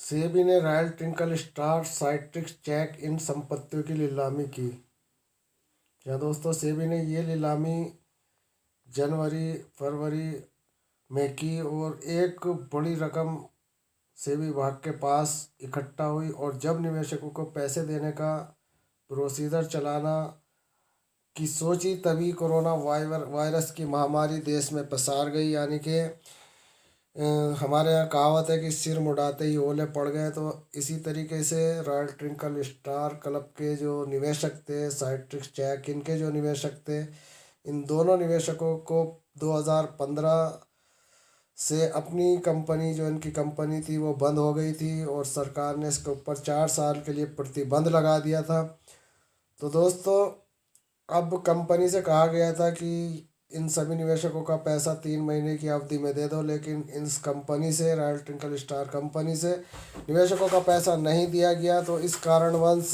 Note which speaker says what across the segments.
Speaker 1: सेबी ने Royal Twinkle Star Citrus Check Inns संपत्तियों की नीलामी की। क्या दोस्तों, सेबी ने ये नीलामी जनवरी फरवरी में की और एक बड़ी रकम सेबी विभाग के पास इकट्ठा हुई और जब निवेशकों को पैसे देने का प्रोसीजर चलाना की सोची तभी कोरोना वायरस की महामारी देश में पसार गई। यानी कि हमारे यहाँ कहावत है कि सिर मुड़ाते ही ओले पड़ गए। तो इसी तरीके से रॉयल ट्विंकल स्टार क्लब के जो निवेशक थे, साइट्रिक्स चेक इनके जो निवेशक थे, इन दोनों निवेशकों को 2015 से अपनी कंपनी, जो इनकी कंपनी थी, वो बंद हो गई थी और सरकार ने इसके ऊपर 4 साल के लिए प्रतिबंध लगा दिया था। तो दोस्तों, अब कंपनी से कहा गया था कि इन सभी निवेशकों का पैसा 3 महीने की अवधि में दे दो, लेकिन इस कंपनी से, रॉयल ट्विंकल स्टार कंपनी से निवेशकों का पैसा नहीं दिया गया। तो इस कारणवश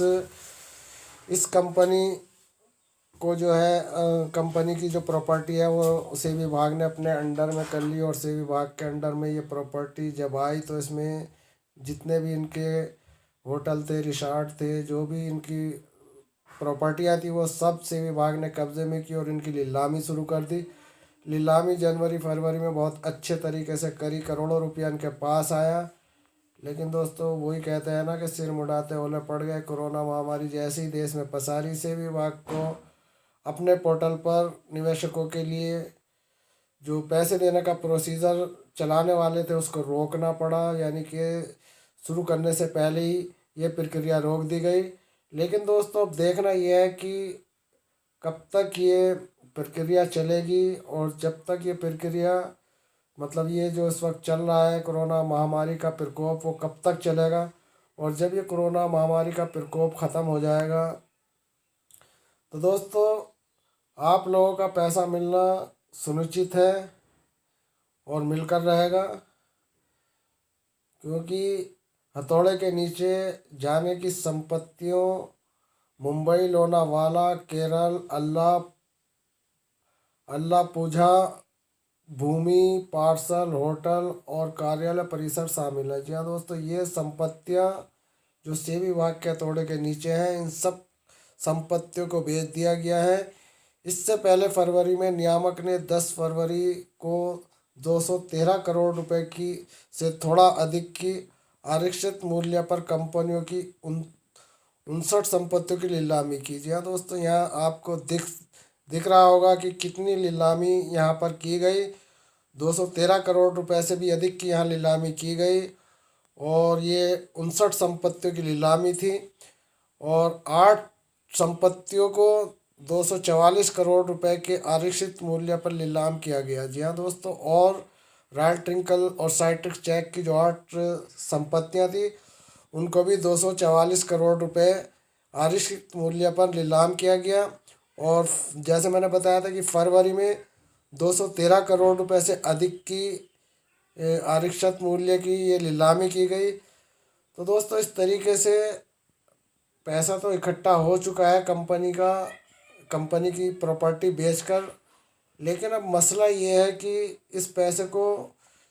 Speaker 1: इस कंपनी को जो है कंपनी की जो प्रॉपर्टी है वो सेबी विभाग ने अपने अंडर में कर ली और सेबी विभाग के अंडर में ये प्रॉपर्टी जब आई तो इसमें जितने भी इनके होटल थे, रिसॉर्ट थे, जो भी इनकी प्रॉपर्टियाँ थी, वो सब सेबी विभाग ने कब्जे में की और इनकी नीलामी शुरू कर दी। नीलामी जनवरी फरवरी में बहुत अच्छे तरीके से करी, करोड़ों रुपया इनके पास आया। लेकिन दोस्तों, वही कहते हैं ना कि सिर मुड़ाते ओले पड़ गए। कोरोना महामारी जैसे ही देश में पसारी, सेबी विभाग को अपने पोर्टल पर निवेशकों के लिए जो पैसे देने का प्रोसीजर चलाने वाले थे उसको रोकना पड़ा। यानी कि शुरू करने से पहले ही ये प्रक्रिया रोक दी गई। लेकिन दोस्तों, अब देखना यह है कि कब तक ये प्रक्रिया चलेगी और जब तक ये प्रक्रिया, मतलब ये जो इस वक्त चल रहा है कोरोना महामारी का प्रकोप, वो कब तक चलेगा। और जब ये कोरोना महामारी का प्रकोप ख़त्म हो जाएगा तो दोस्तों आप लोगों का पैसा मिलना सुनिश्चित है और मिलकर रहेगा, क्योंकि हथौड़े के नीचे जाने की संपत्तियों मुंबई, लोनावाला, केरल, अल्लापुझा भूमि, पार्सल, होटल और कार्यालय परिसर शामिल है। जी हाँ दोस्तों, ये संपत्तियाँ जो सेबी विभाग के हथौड़े के नीचे हैं, इन सब संपत्तियों को बेच दिया गया है। इससे पहले फरवरी में नियामक ने 10 फरवरी को 213 करोड़ रुपए की से थोड़ा अधिक की आरक्षित मूल्य पर कंपनियों की 59 संपत्तियों की नीलामी की। जी हाँ दोस्तों, यहाँ आपको दिख रहा होगा कि कितनी नीलामी यहाँ पर की गई। 213 करोड़ रुपए से भी अधिक की यहाँ नीलामी की गई और ये 59 संपत्तियों की नीलामी थी और 8 संपत्तियों को 244 करोड़ रुपए के आरक्षित मूल्य पर नीलाम किया गया। जी हाँ दोस्तों, और रॉयल ट्विंकल और साइट्रिक्स चेक की जो 8 संपत्तियाँ थी उनको भी 244 करोड़ रुपए आरक्षित मूल्य पर नीलाम किया गया। और जैसे मैंने बताया था कि फरवरी में 213 करोड़ रुपए से अधिक की आरक्षित मूल्य की ये नीलामी की गई। तो दोस्तों, इस तरीके से पैसा तो इकट्ठा हो चुका है कंपनी की प्रॉपर्टी बेचकर। लेकिन अब मसला ये है कि इस पैसे को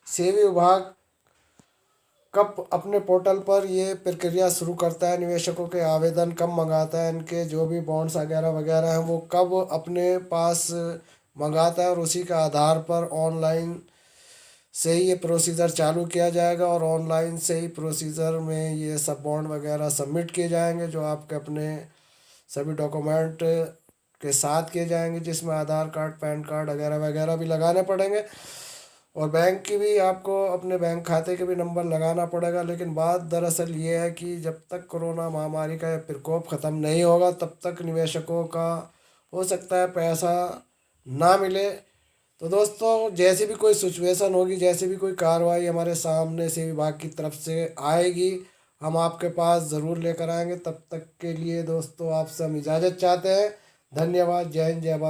Speaker 1: सेबी विभाग कब अपने पोर्टल पर ये प्रक्रिया शुरू करता है, निवेशकों के आवेदन कब मंगाता है, इनके जो भी बॉन्ड्स वगैरह वगैरह हैं वो कब अपने पास मंगाता है और उसी के आधार पर ऑनलाइन से ही ये प्रोसीजर चालू किया जाएगा और ऑनलाइन से ही प्रोसीजर में ये सब बॉन्ड वगैरह सबमिट किए जाएंगे, जो आपके अपने सभी डॉक्यूमेंट के साथ किए जाएंगे, जिसमें आधार कार्ड, पैन कार्ड वगैरह वगैरह भी लगाने पड़ेंगे और बैंक की भी, आपको अपने बैंक खाते के भी नंबर लगाना पड़ेगा। लेकिन बात दरअसल ये है कि जब तक कोरोना महामारी का प्रकोप ख़त्म नहीं होगा तब तक निवेशकों का हो सकता है पैसा ना मिले। तो दोस्तों, जैसी भी कोई सिचुएशन होगी, जैसी भी कोई कार्रवाई हमारे सामने से विभाग की तरफ से आएगी, हम आपके पास ज़रूर लेकर आएंगे। तब तक के लिए दोस्तों आपसे हम इजाज़त चाहते हैं। धन्यवाद। जय हिंद, जय भारत।